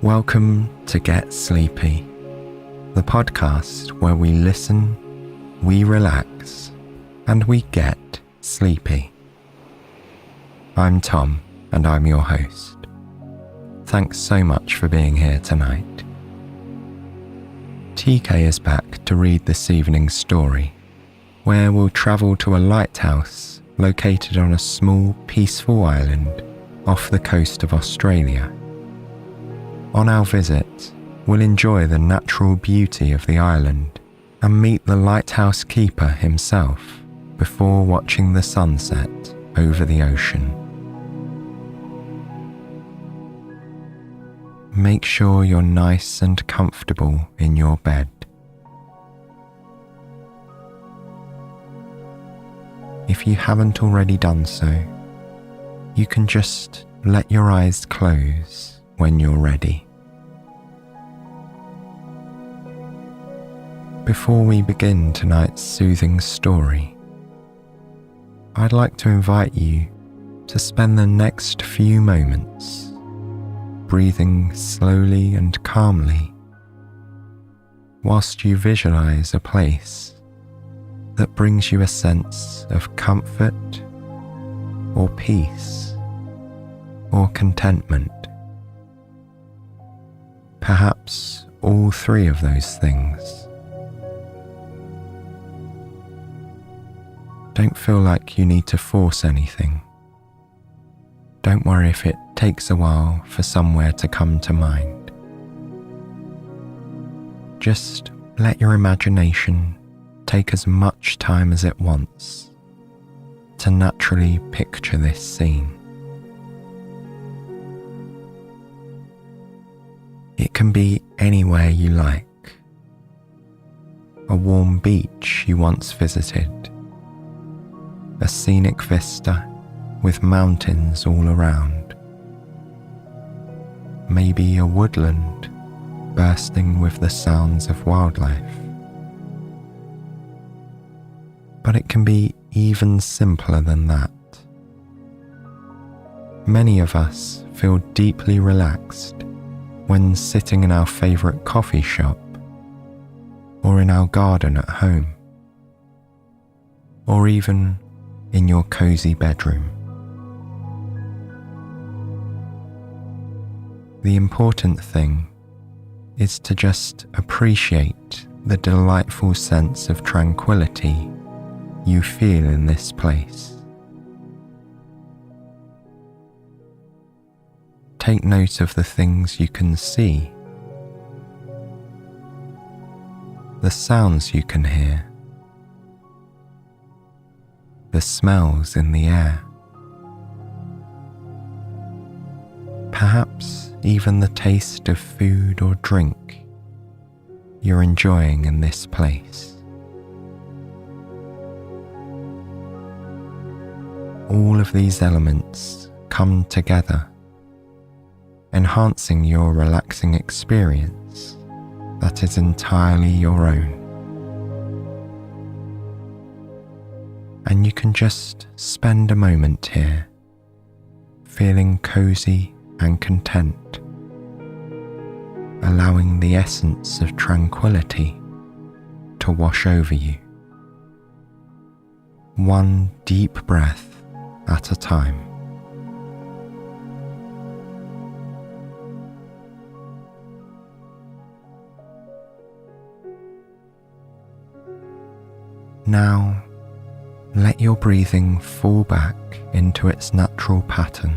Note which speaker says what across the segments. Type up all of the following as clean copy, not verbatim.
Speaker 1: Welcome to Get Sleepy, the podcast where we listen, we relax, and we get sleepy. I'm Tom, and I'm your host. Thanks so much for being here tonight. TK is back to read this evening's story, where we'll travel to a lighthouse located on a small, peaceful island off the coast of Australia. On our visit, we'll enjoy the natural beauty of the island and meet the lighthouse keeper himself before watching the sunset over the ocean. Make sure you're nice and comfortable in your bed. If you haven't already done so, you can just let your eyes close when you're ready. Before we begin tonight's soothing story, I'd like to invite you to spend the next few moments breathing slowly and calmly whilst you visualize a place that brings you a sense of comfort or peace or contentment. Perhaps all three of those things. Don't feel like you need to force anything. Don't worry if it takes a while for somewhere to come to mind. Just let your imagination take as much time as it wants to naturally picture this scene. It can be anywhere you like. A warm beach you once visited, a scenic vista with mountains all around, maybe a woodland bursting with the sounds of wildlife. But it can be even simpler than that. Many of us feel deeply relaxed when sitting in our favourite coffee shop, or in our garden at home, or even in your cosy bedroom. The important thing is to just appreciate the delightful sense of tranquility you feel in this place. Take note of the things you can see, the sounds you can hear, the smells in the air, perhaps even the taste of food or drink you're enjoying in this place. All of these elements come together, enhancing your relaxing experience that is entirely your own. And you can just spend a moment here, feeling cozy and content, allowing the essence of tranquility to wash over you. One deep breath at a time. Now, let your breathing fall back into its natural pattern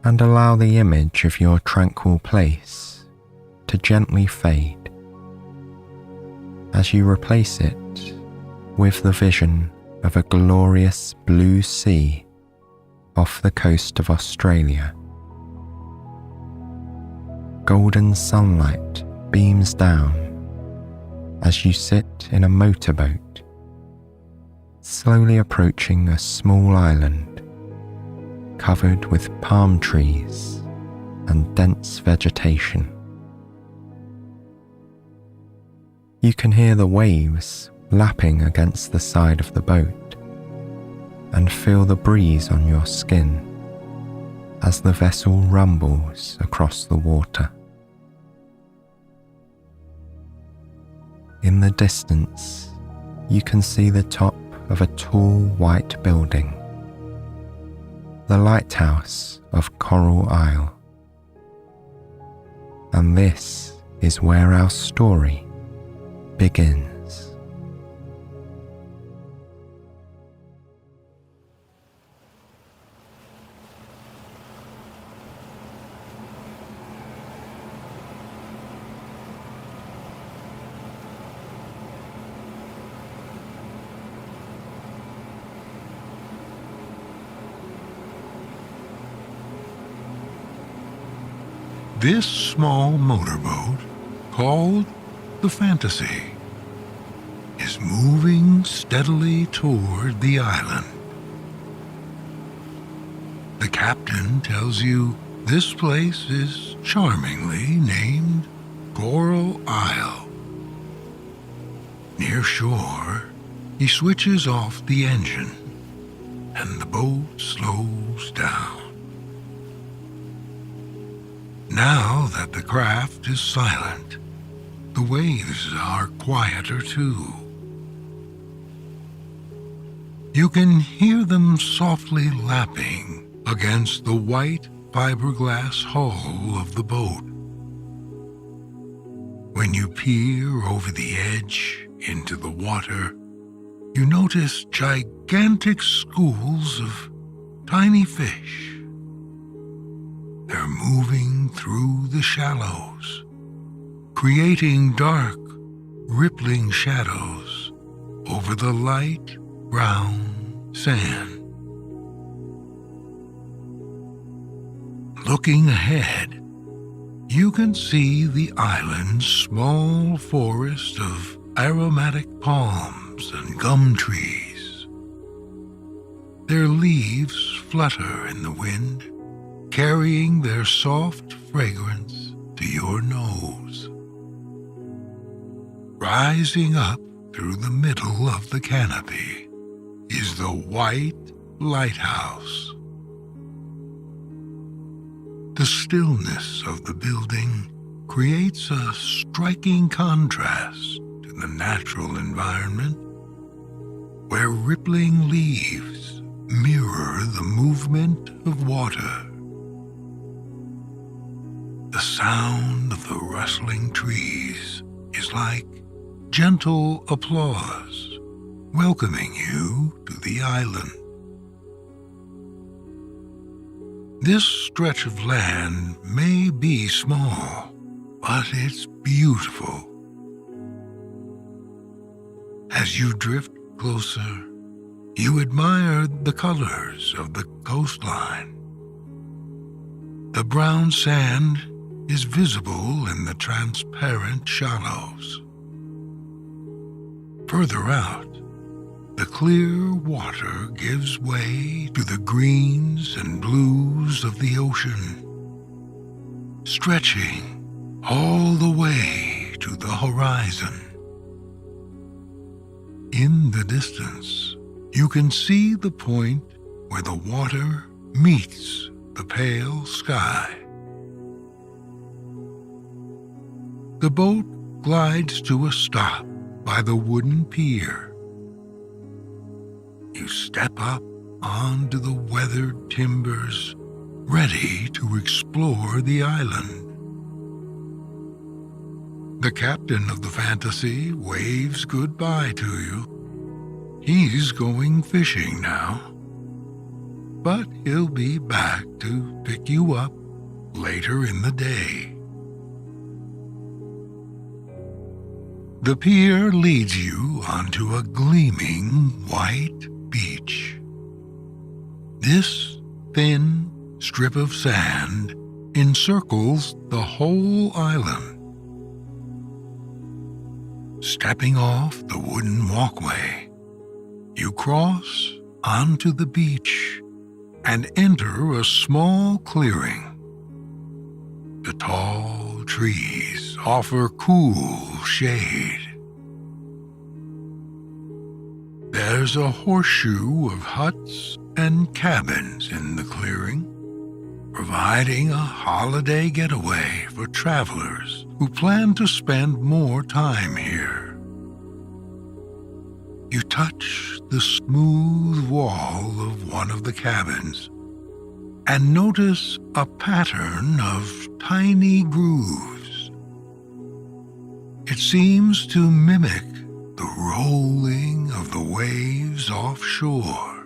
Speaker 1: and allow the image of your tranquil place to gently fade as you replace it with the vision of a glorious blue sea off the coast of Australia. Golden sunlight beams down as you sit in a motorboat, slowly approaching a small island covered with palm trees and dense vegetation. You can hear the waves lapping against the side of the boat and feel the breeze on your skin as the vessel rumbles across the water. In the distance, you can see the top of a tall white building, the lighthouse of Coral Isle. And this is where our story begins.
Speaker 2: This small motorboat, called the Fantasy, is moving steadily toward the island. The captain tells you this place is charmingly named Coral Isle. Near shore, he switches off the engine, and the boat slows down. Now that the craft is silent, the waves are quieter too. You can hear them softly lapping against the white fiberglass hull of the boat. When you peer over the edge into the water, you notice gigantic schools of tiny fish. They're moving through the shallows, creating dark, rippling shadows over the light brown sand. Looking ahead, you can see the island's small forest of aromatic palms and gum trees. Their leaves flutter in the wind, carrying their soft fragrance to your nose. Rising up through the middle of the canopy is the white lighthouse. The stillness of the building creates a striking contrast to the natural environment, where rippling leaves mirror the movement of water. The sound of the rustling trees is like gentle applause, welcoming you to the island. This stretch of land may be small, but it's beautiful. As you drift closer, you admire the colors of the coastline. The brown sand is visible in the transparent shallows. Further out, the clear water gives way to the greens and blues of the ocean, stretching all the way to the horizon. In the distance, you can see the point where the water meets the pale sky. The boat glides to a stop by the wooden pier. You step up onto the weathered timbers, ready to explore the island. The captain of the Fantasy waves goodbye to you. He's going fishing now, but he'll be back to pick you up later in the day. The pier leads you onto a gleaming white beach. This thin strip of sand encircles the whole island. Stepping off the wooden walkway, you cross onto the beach and enter a small clearing. The tall trees offer cool shade. There's a horseshoe of huts and cabins in the clearing, providing a holiday getaway for travelers who plan to spend more time here. You touch the smooth wall of one of the cabins and notice a pattern of tiny grooves. It seems to mimic the rolling of the waves offshore.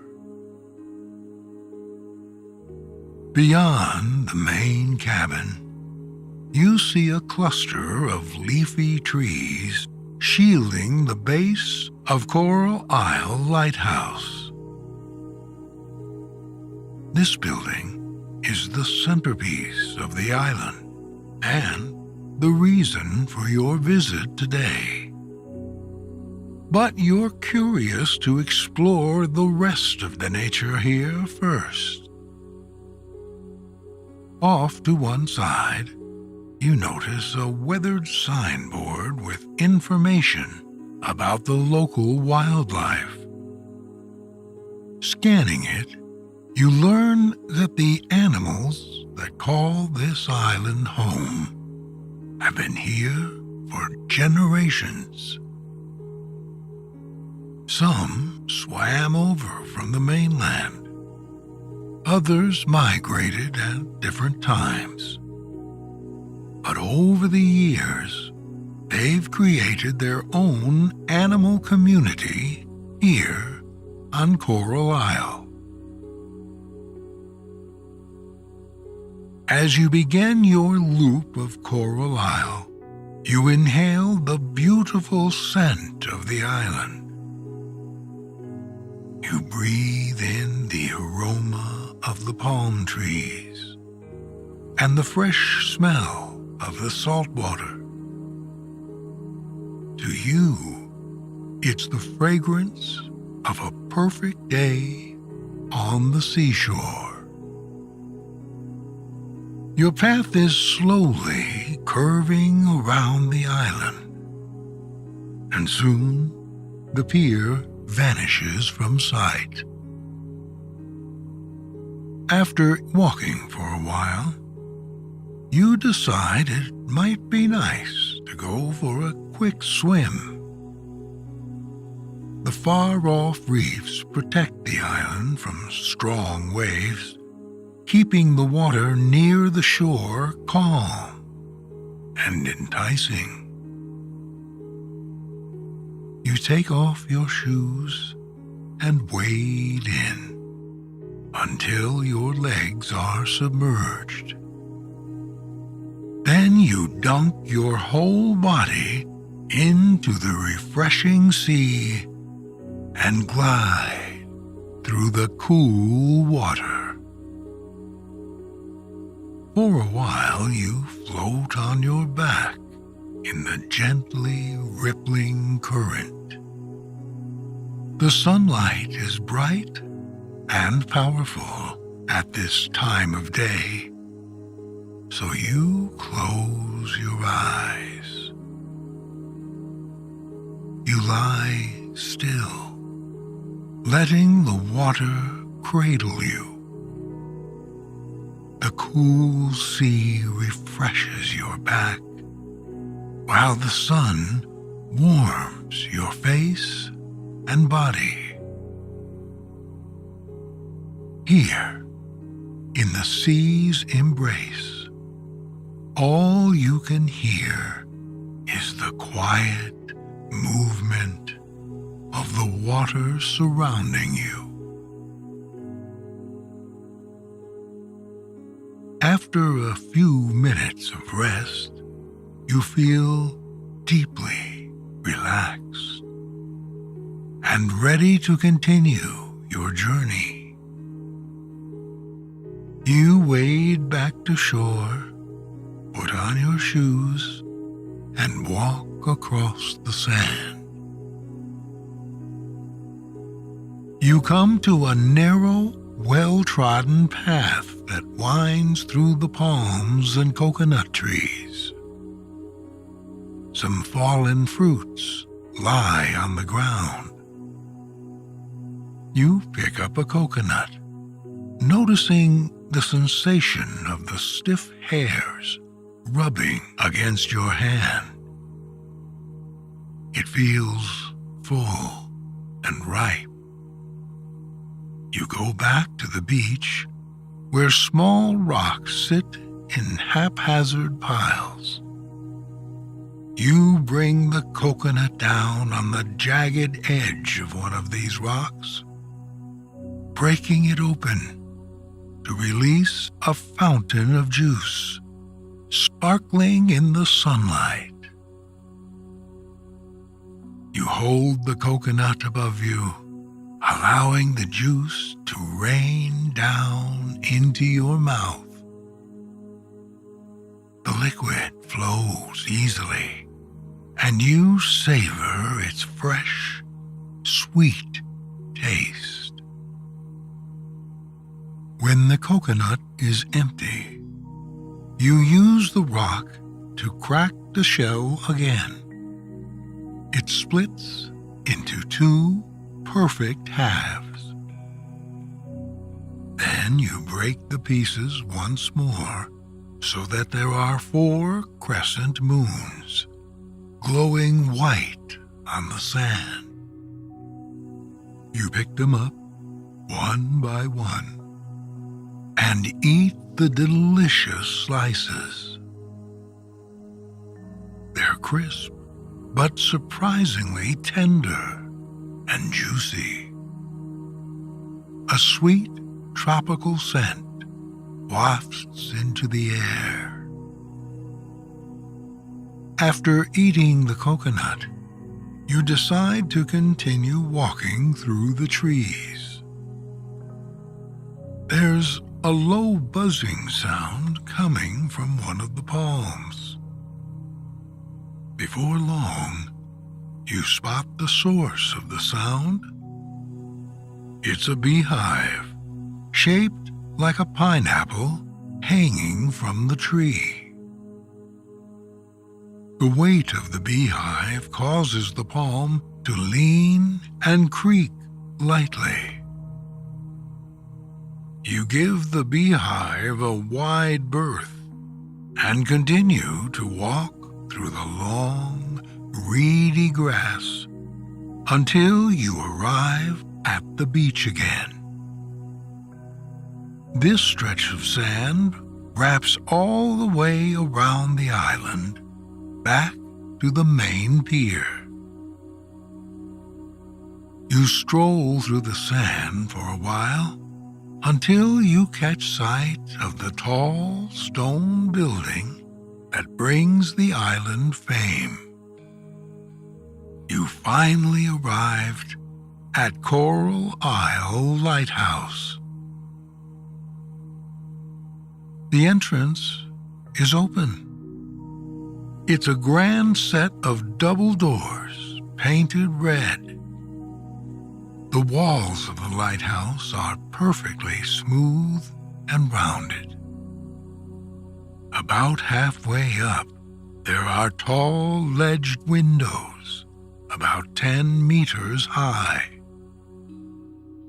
Speaker 2: Beyond the main cabin, you see a cluster of leafy trees shielding the base of Coral Isle Lighthouse. This building is the centerpiece of the island and the reason for your visit today. But you're curious to explore the rest of the nature here first. Off to one side, you notice a weathered signboard with information about the local wildlife. Scanning it, you learn that the animals that call this island home have been here for generations. Some swam over from the mainland. Others migrated at different times. But over the years, they've created their own animal community here on Coral Isle. As you begin your loop of Coral Isle, you inhale the beautiful scent of the island. You breathe in the aroma of the palm trees and the fresh smell of the salt water. To you, it's the fragrance of a perfect day on the seashore. Your path is slowly curving around the island, and soon the pier vanishes from sight. After walking for a while, you decide it might be nice to go for a quick swim. The far-off reefs protect the island from strong waves, keeping the water near the shore calm and enticing. You take off your shoes and wade in until your legs are submerged. Then you dunk your whole body into the refreshing sea and glide through the cool water. For a while you float on your back in the gently rippling current. The sunlight is bright and powerful at this time of day, so you close your eyes. You lie still, letting the water cradle you. The cool sea refreshes your back, while the sun warms your face and body. Here, in the sea's embrace, all you can hear is the quiet movement of the water surrounding you. After a few minutes of rest, you feel deeply relaxed and ready to continue your journey. You wade back to shore, put on your shoes, and walk across the sand. You come to a narrow, well-trodden path that winds through the palms and coconut trees. Some fallen fruits lie on the ground. You pick up a coconut, noticing the sensation of the stiff hairs rubbing against your hand. It feels full and ripe. You go back to the beach where small rocks sit in haphazard piles. You bring the coconut down on the jagged edge of one of these rocks, breaking it open to release a fountain of juice, sparkling in the sunlight. You hold the coconut above you, allowing the juice to rain down into your mouth. The liquid flows easily, and you savor its fresh, sweet taste. When the coconut is empty, you use the rock to crack the shell again. It splits into two perfect halves. Then you break the pieces once more so that there are 4 crescent moons, glowing white on the sand. You pick them up one by one and eat the delicious slices. They're crisp, but surprisingly tender and juicy. A sweet tropical scent wafts into the air. After eating the coconut, you decide to continue walking through the trees. There's a low buzzing sound coming from one of the palms. Before long, you spot the source of the sound. It's a beehive, shaped like a pineapple hanging from the tree. The weight of the beehive causes the palm to lean and creak lightly. You give the beehive a wide berth and continue to walk through the long, reedy grass until you arrive at the beach again. This stretch of sand wraps all the way around the island back to the main pier. You stroll through the sand for a while until you catch sight of the tall stone building that brings the island fame. You finally arrived at Coral Isle Lighthouse. The entrance is open. It's a grand set of double doors painted red. The walls of the lighthouse are perfectly smooth and rounded. About halfway up, there are tall ledged windows, about 10 meters high.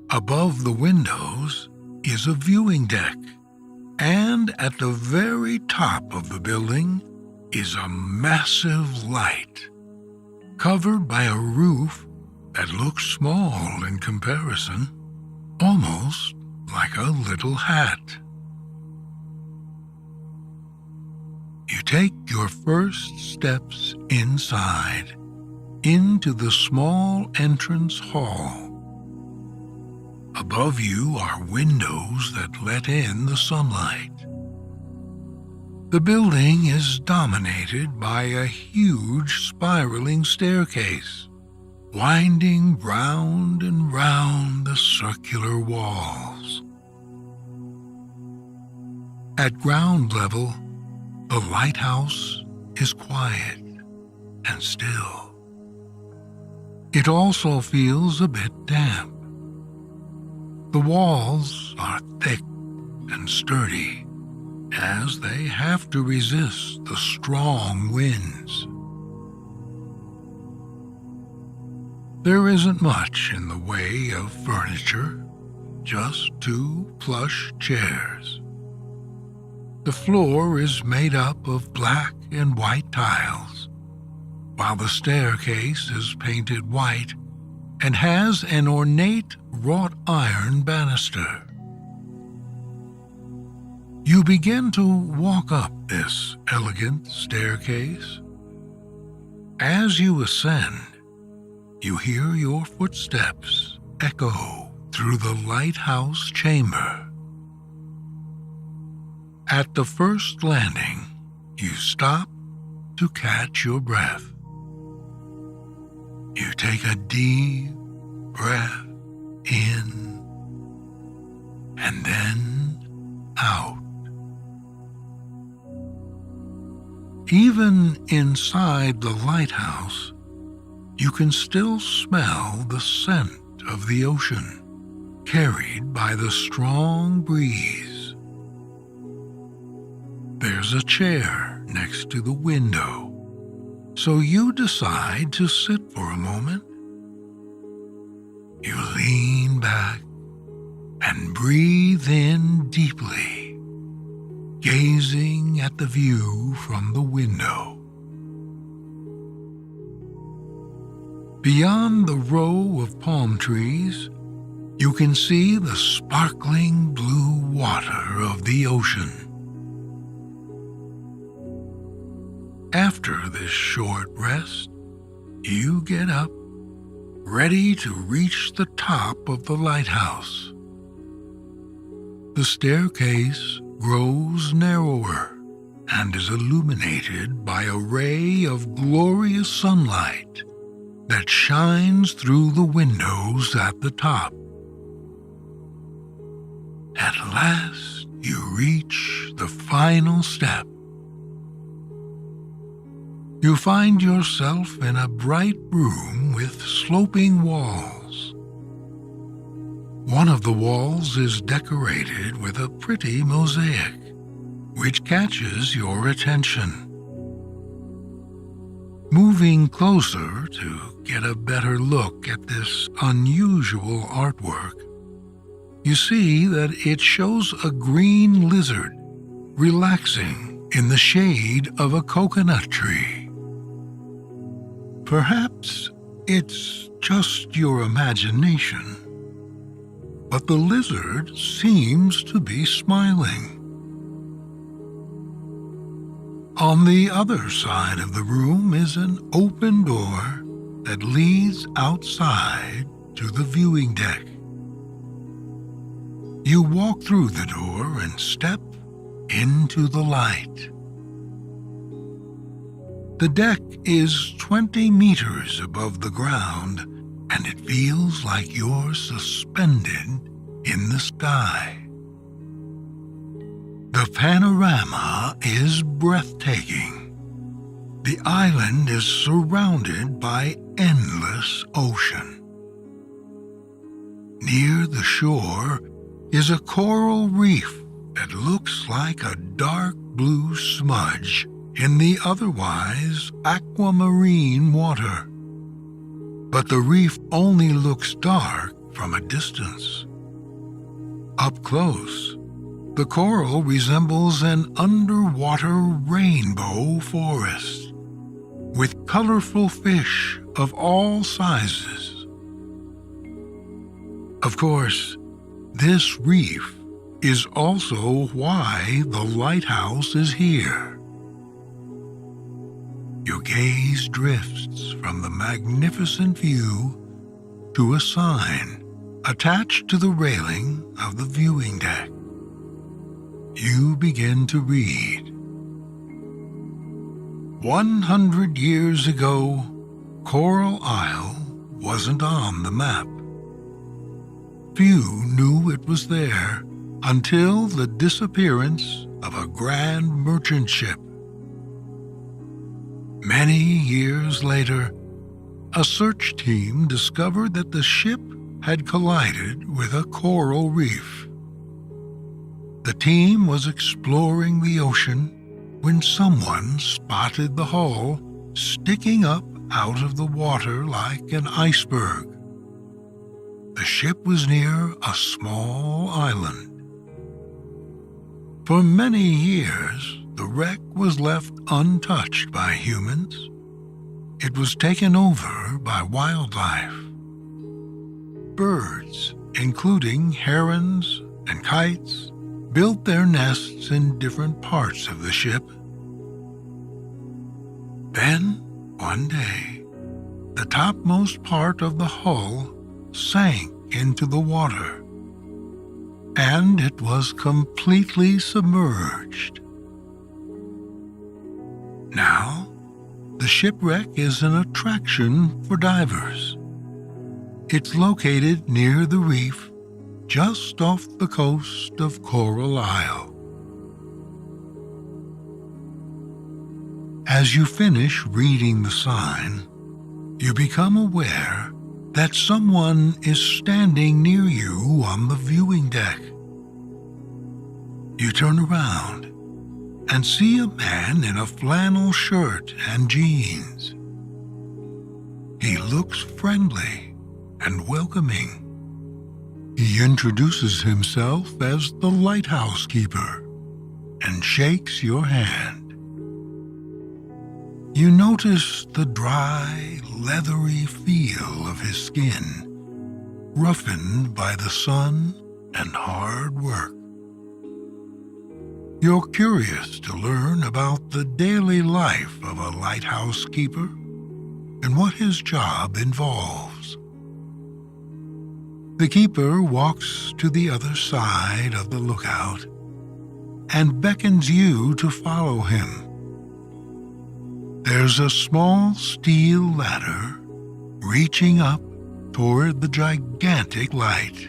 Speaker 2: Above the windows is a viewing deck, and at the very top of the building is a massive light, covered by a roof that looks small in comparison, almost like a little hat. You take your first steps inside, into the small entrance hall. Above you are windows that let in the sunlight. The building is dominated by a huge spiraling staircase, winding round and round the circular walls. At ground level, the lighthouse is quiet and still. It also feels a bit damp. The walls are thick and sturdy, as they have to resist the strong winds. There isn't much in the way of furniture, just 2 plush chairs The floor is made up of black and white tiles, while the staircase is painted white and has an ornate wrought iron banister. You begin to walk up this elegant staircase. As you ascend, you hear your footsteps echo through the lighthouse chamber. At the first landing, you stop to catch your breath. You take a deep breath in and then out. Even inside the lighthouse, you can still smell the scent of the ocean, carried by the strong breeze. There's a chair next to the window, so you decide to sit for a moment. You lean back and breathe in deeply, gazing at the view from the window. Beyond the row of palm trees, you can see the sparkling blue water of the ocean. After this short rest, you get up, ready to reach the top of the lighthouse. The staircase grows narrower and is illuminated by a ray of glorious sunlight that shines through the windows at the top. At last, you reach the final step. You find yourself in a bright room with sloping walls. One of the walls is decorated with a pretty mosaic, which catches your attention. Moving closer to get a better look at this unusual artwork, you see that it shows a green lizard relaxing in the shade of a coconut tree. Perhaps it's just your imagination, but the lizard seems to be smiling. On the other side of the room is an open door that leads outside to the viewing deck. You walk through the door and step into the light. The deck is 20 meters above the ground, and it feels like you're suspended in the sky. The panorama is breathtaking. The island is surrounded by endless ocean. Near the shore is a coral reef that looks like a dark blue smudge in the otherwise aquamarine water. But the reef only looks dark from a distance. Up close, the coral resembles an underwater rainbow forest with colorful fish of all sizes. Of course, this reef is also why the lighthouse is here. Your gaze drifts from the magnificent view to a sign attached to the railing of the viewing deck. You begin to read. 100 years ago, Coral Isle wasn't on the map. Few knew it was there until the disappearance of a grand merchant ship. Many years later, a search team discovered that the ship had collided with a coral reef. The team was exploring the ocean when someone spotted the hull sticking up out of the water like an iceberg. The ship was near a small island. For many years, the wreck was left untouched by humans. It was taken over by wildlife. Birds, including herons and kites, built their nests in different parts of the ship. Then, one day, the topmost part of the hull sank into the water, and it was completely submerged. Now, the shipwreck is an attraction for divers. It's located near the reef, just off the coast of Coral Isle. As you finish reading the sign, you become aware that someone is standing near you on the viewing deck. You turn around and see a man in a flannel shirt and jeans. He looks friendly and welcoming. He introduces himself as the lighthouse keeper and shakes your hand. You notice the dry, leathery feel of his skin, roughened by the sun and hard work. You're curious to learn about the daily life of a lighthouse keeper and what his job involves. The keeper walks to the other side of the lookout and beckons you to follow him. There's a small steel ladder reaching up toward the gigantic light.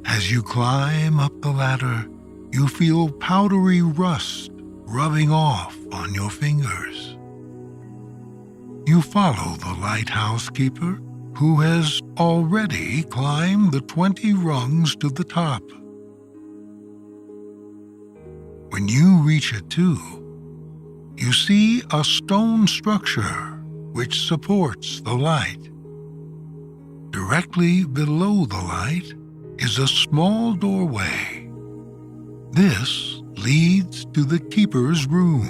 Speaker 2: As you climb up the ladder, you feel powdery rust rubbing off on your fingers. You follow the lighthouse keeper, who has already climbed the 20 rungs to the top. When you reach it too, you see a stone structure which supports the light. Directly below the light is a small doorway. This leads to the keeper's room.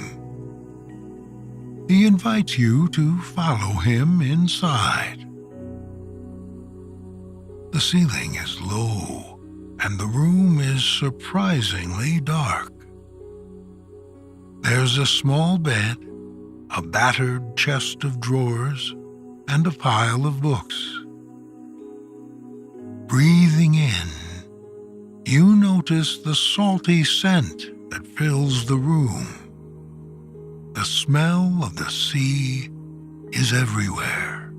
Speaker 2: He invites you to follow him inside. The ceiling is low, and the room is surprisingly dark. There's a small bed, a battered chest of drawers, and a pile of books. Breathing in, you notice the salty scent that fills the room. The smell of the sea is everywhere.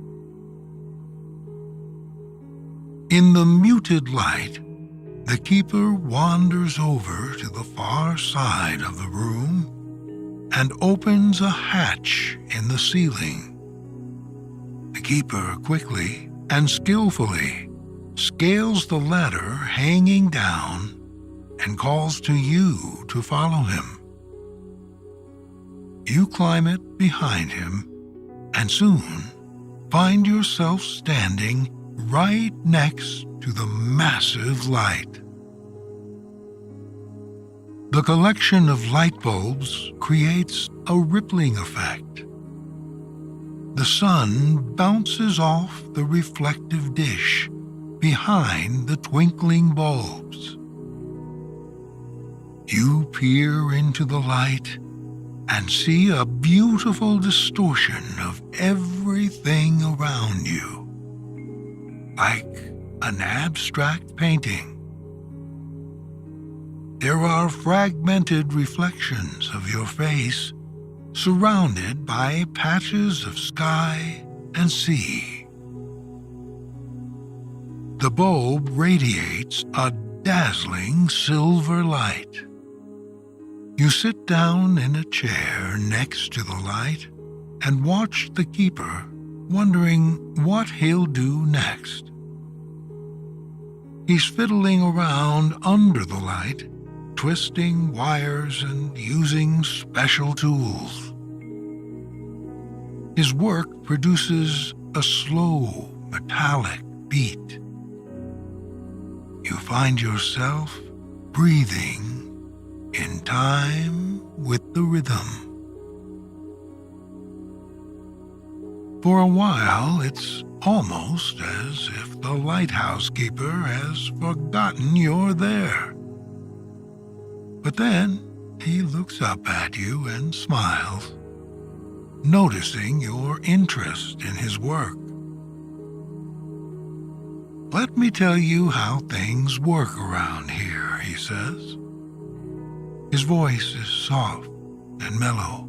Speaker 2: In the muted light, the keeper wanders over to the far side of the room and opens a hatch in the ceiling. The keeper quickly and skillfully scales the ladder hanging down and calls to you to follow him. You climb it behind him and soon find yourself standing right next to the massive light. The collection of light bulbs creates a rippling effect. The sun bounces off the reflective dish behind the twinkling bulbs. You peer into the light and see a beautiful distortion of everything around you, like an abstract painting. There are fragmented reflections of your face, surrounded by patches of sky and sea. The bulb radiates a dazzling silver light. You sit down in a chair next to the light and watch the keeper, wondering what he'll do next. He's fiddling around under the light, twisting wires and using special tools. His work produces a slow, metallic beat. You find yourself breathing in time with the rhythm. For a while, it's almost as if the lighthouse keeper has forgotten you're there. But then he looks up at you and smiles, noticing your interest in his work. "Let me tell you how things work around here," he says. His voice is soft and mellow.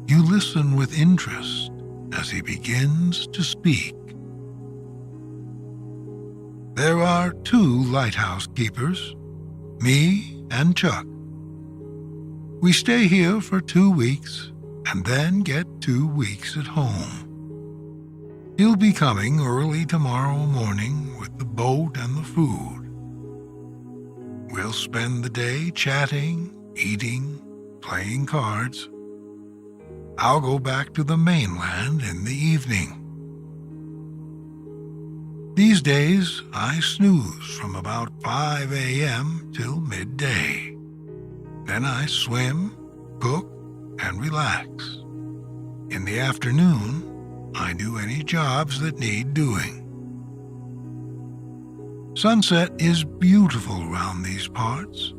Speaker 2: You listen with interest as he begins to speak. "There are 2 lighthouse keepers, me and Chuck. We stay here for 2 weeks and then get 2 weeks at home. He'll be coming early tomorrow morning with the boat and the food. We'll spend the day chatting, eating, playing cards. I'll go back to the mainland in the evening. These days, I snooze from about 5 a.m. till midday. Then I swim, cook, and relax. In the afternoon, I do any jobs that need doing. Sunset is beautiful around these parts.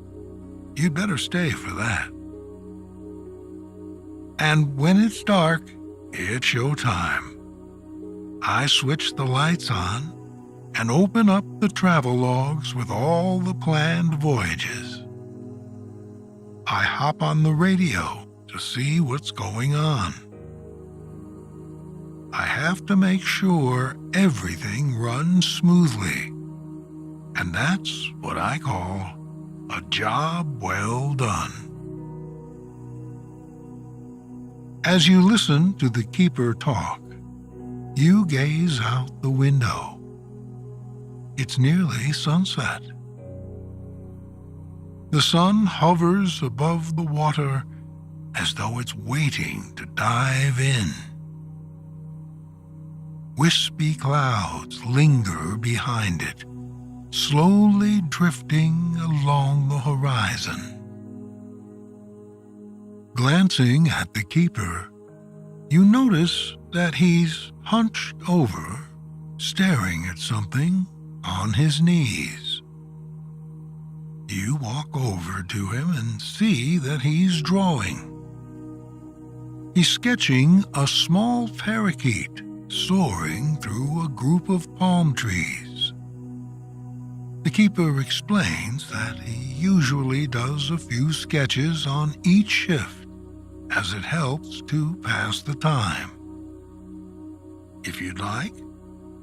Speaker 2: You'd better stay for that. And when it's dark, it's showtime. I switch the lights on and open up the travel logs with all the planned voyages. I hop on the radio to see what's going on. I have to make sure everything runs smoothly, and that's what I call a job well done." As you listen to the keeper talk, you gaze out the window. It's nearly sunset. The sun hovers above the water as though it's waiting to dive in. Wispy clouds linger behind it, slowly drifting along the horizon. Glancing at the keeper, you notice that he's hunched over, staring at something on his knees. You walk over to him and see that he's drawing. He's sketching a small parakeet soaring through a group of palm trees. The keeper explains that he usually does a few sketches on each shift, as it helps to pass the time. If you'd like,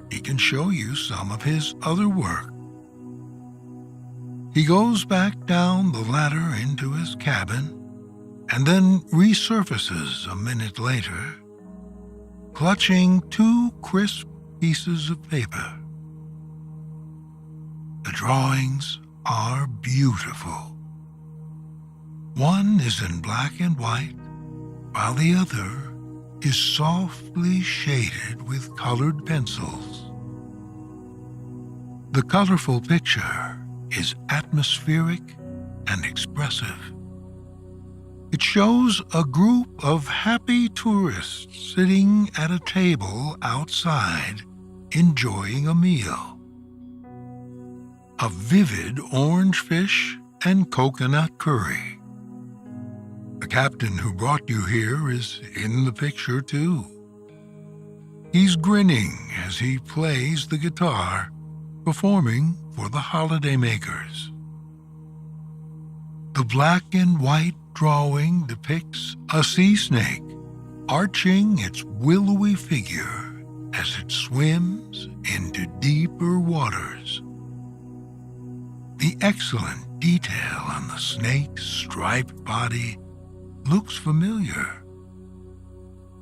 Speaker 2: he can show you some of his other work. He goes back down the ladder into his cabin and then resurfaces a minute later, clutching 2 crisp pieces of paper. The drawings are beautiful. One is in black and white, while the other is softly shaded with colored pencils. The colorful picture is atmospheric and expressive. It shows a group of happy tourists sitting at a table outside, enjoying a meal. A vivid orange fish and coconut curry. The captain who brought you here is in the picture too. He's grinning as he plays the guitar, performing for the holidaymakers. The black and white drawing depicts a sea snake arching its willowy figure as it swims into deeper waters. The excellent detail on the snake's striped body looks familiar.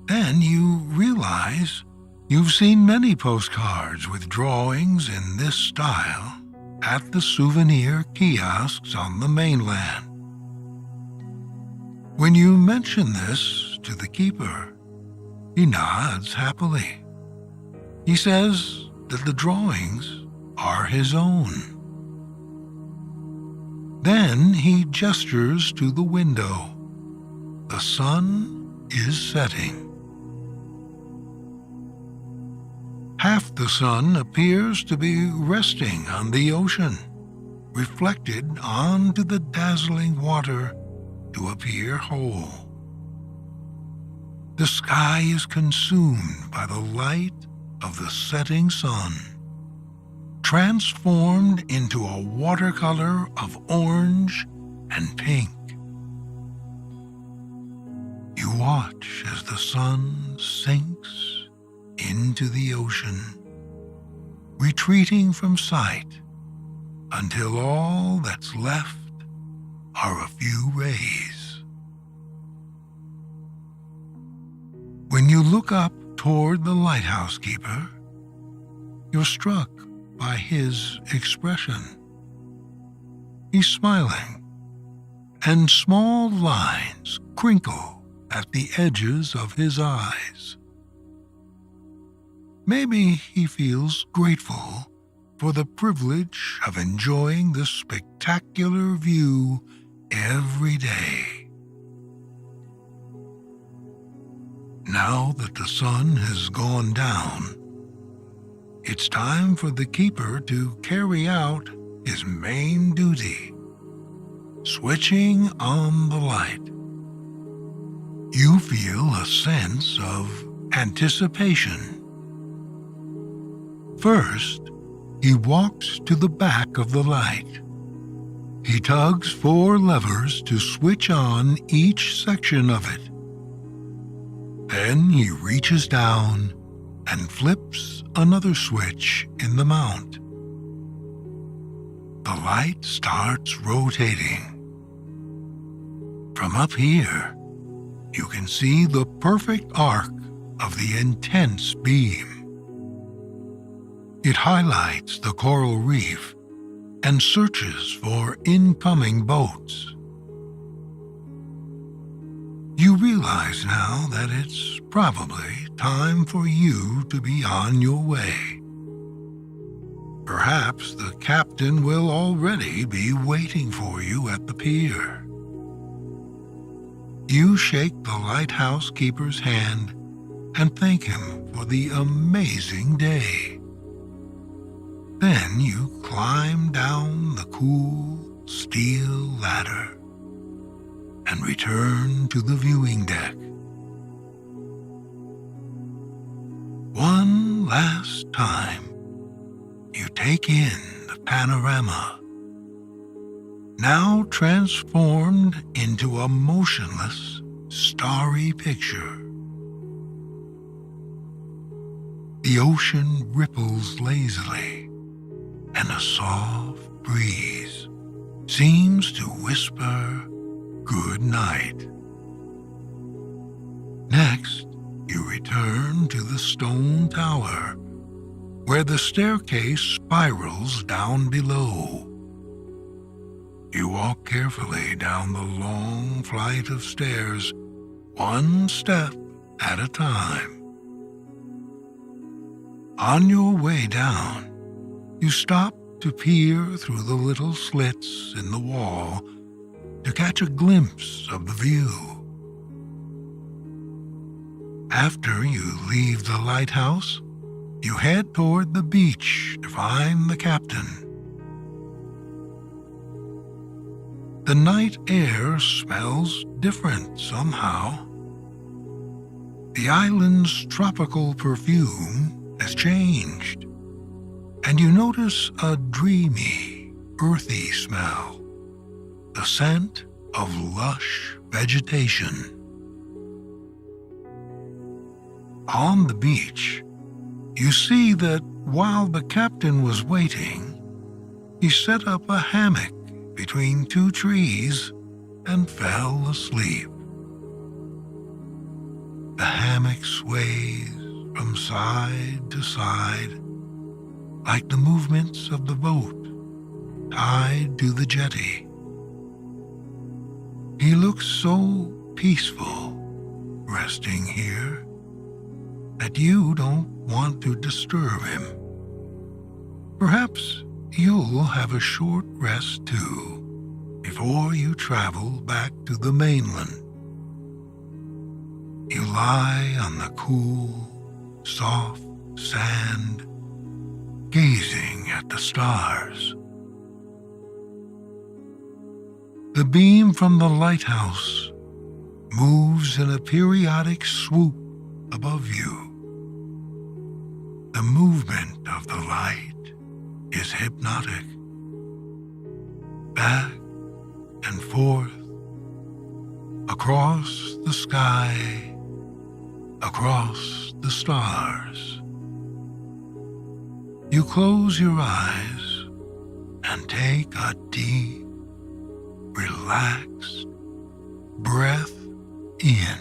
Speaker 2: Then you realize you've seen many postcards with drawings in this style at the souvenir kiosks on the mainland. When you mention this to the keeper, he nods happily. He says that the drawings are his own. Then he gestures to the window. The sun is setting. Half the sun appears to be resting on the ocean, reflected onto the dazzling water to appear whole. The sky is consumed by the light of the setting sun, transformed into a watercolor of orange and pink. You watch as the sun sinks into the ocean, retreating from sight until all that's left are a few rays. When you look up toward the lighthouse keeper, you're struck by his expression. He's smiling, and small lines crinkle at the edges of his eyes. Maybe he feels grateful for the privilege of enjoying this spectacular view every day. Now that the sun has gone down, it's time for the keeper to carry out his main duty, switching on the light. You feel a sense of anticipation. First, he walks to the back of the light. He tugs 4 levers to switch on each section of it. Then he reaches down and flips another switch in the mount. The light starts rotating. From up here, you can see the perfect arc of the intense beam. It highlights the coral reef and searches for incoming boats. You realize now that it's probably time for you to be on your way. Perhaps the captain will already be waiting for you at the pier. You shake the lighthouse keeper's hand and thank him for the amazing day. Then you climb down the cool steel ladder and return to the viewing deck. One last time, you take in the panorama, now transformed into a motionless, starry picture. The ocean ripples lazily, and a soft breeze seems to whisper good night. Next, you return to the stone tower, where the staircase spirals down below. You walk carefully down the long flight of stairs, one step at a time. On your way down, you stop to peer through the little slits in the wall to catch a glimpse of the view. After you leave the lighthouse, you head toward the beach to find the captain. The night air smells different somehow. The island's tropical perfume has changed, and you notice a dreamy, earthy smell, the scent of lush vegetation. On the beach, you see that while the captain was waiting, he set up a hammock between 2 trees and fell asleep. The hammock sways from side to side like the movements of the boat tied to the jetty. He looks so peaceful resting here that you don't want to disturb him. Perhaps you'll have a short rest too. before you travel back to the mainland. You lie on the cool, soft sand, gazing at the stars. The beam from the lighthouse moves in a periodic swoop above you. The movement of the light is hypnotic. Back and forth, across the sky, across the stars. You close your eyes and take a deep, relaxed breath in.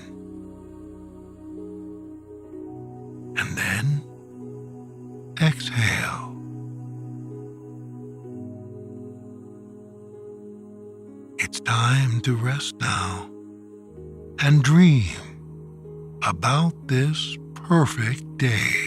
Speaker 2: And then exhale. It's time to rest now and dream about this perfect day.